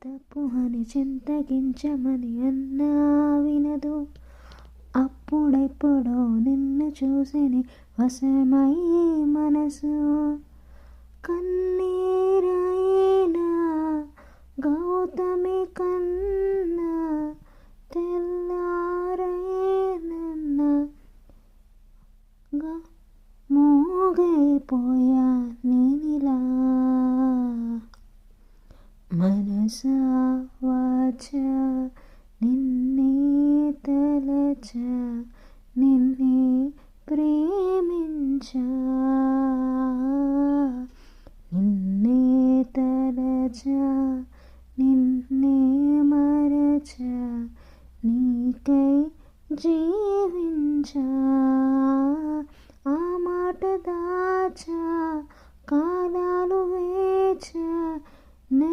తప్పు అని చింతగించమని అన్నా వినదు. అప్పుడెప్పుడో నిన్ను చూసిని వశమై మనసు. కన్నీరైనా గౌతమి కన్నా తెల్లారైనన్నా మూగైపోయా నేనిలా. మనసా వాచా నిన్నే తలచా నిన్నే ప్రేమించా. నిన్నే తలచా నిన్నే మరచా నీకై జీవించా. ఆ మాట దాచా కాలాలు వేచా